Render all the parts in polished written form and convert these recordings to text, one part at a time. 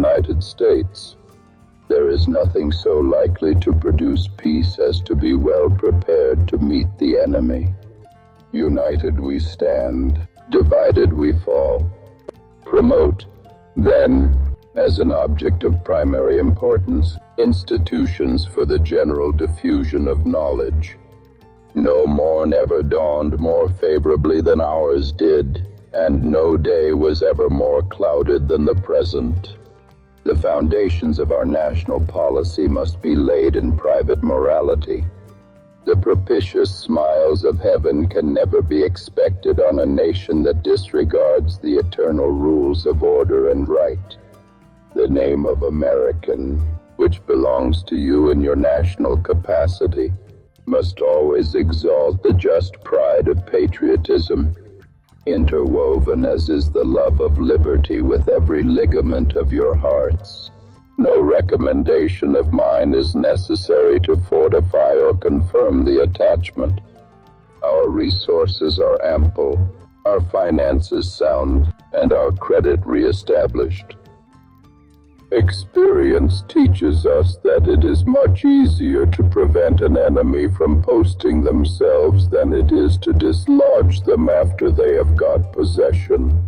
United States. There is nothing so likely to produce peace as to be well prepared to meet the enemy. United we stand, divided we fall. Promote, then, as an object of primary importance, institutions for the general diffusion of knowledge. No morn ever dawned more favorably than ours did, and no day was ever more clouded than the present. The foundations of our national policy must be laid in private morality. The propitious smiles of heaven can never be expected on a nation that disregards the eternal rules of order and right. The name of American, which belongs to you in your national capacity, must always exalt the just pride of patriotism, interwoven as is the love of liberty with every ligament of your hearts. No recommendation of mine is necessary to fortify or confirm the attachment. Our resources are ample, our finances sound, and our credit reestablished. Experience teaches us that it is much easier to prevent an enemy from posting themselves than it is to dislodge them after they have got possession.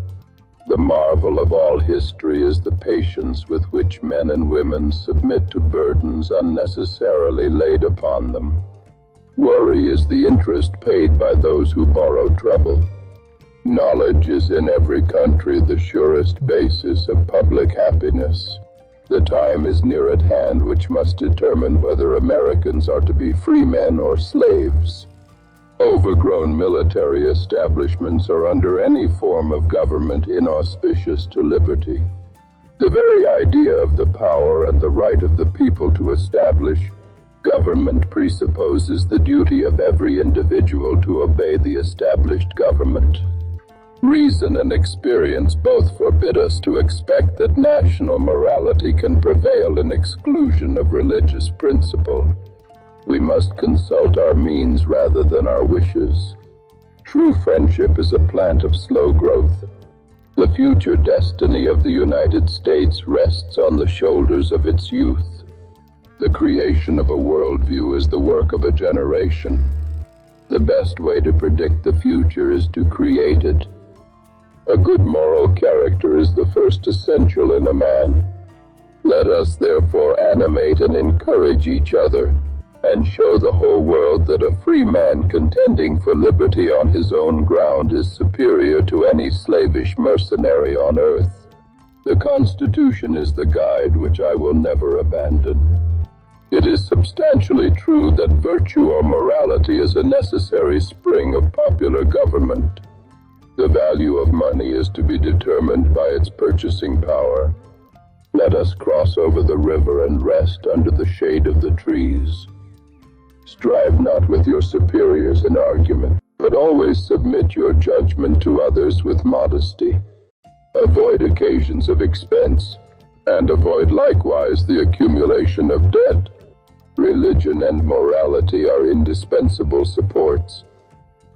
The marvel of all history is the patience with which men and women submit to burdens unnecessarily laid upon them. Worry is the interest paid by those who borrow trouble. Knowledge is in every country the surest basis of public happiness. The time is near at hand which must determine whether Americans are to be free men or slaves. Overgrown military establishments are under any form of government inauspicious to liberty. The very idea of the power and the right of the people to establish government presupposes the duty of every individual to obey the established government. Reason and experience both forbid us to expect that national morality can prevail in exclusion of religious principle. We must consult our means rather than our wishes. True friendship is a plant of slow growth. The future destiny of the United States rests on the shoulders of its youth. The creation of a worldview is the work of a generation. The best way to predict the future is to create it. A good moral character is the first essential in a man. Let us therefore animate and encourage each other, and show the whole world that a free man contending for liberty on his own ground is superior to any slavish mercenary on earth. The Constitution is the guide which I will never abandon. It is substantially true that virtue or morality is a necessary spring of popular government. The value of money is to be determined by its purchasing power. Let us cross over the river and rest under the shade of the trees. Strive not with your superiors in argument, but always submit your judgment to others with modesty. Avoid occasions of expense, and avoid likewise the accumulation of debt. Religion and morality are indispensable supports.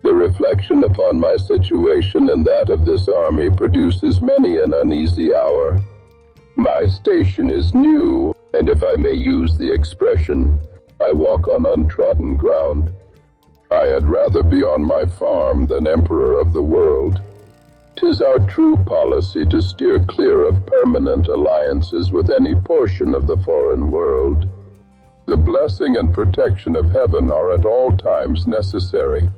The reflection upon my situation and that of this army produces many an uneasy hour. My station is new, and if I may use the expression, I walk on untrodden ground. I had rather be on my farm than emperor of the world. 'Tis our true policy to steer clear of permanent alliances with any portion of the foreign world. The blessing and protection of heaven are at all times necessary.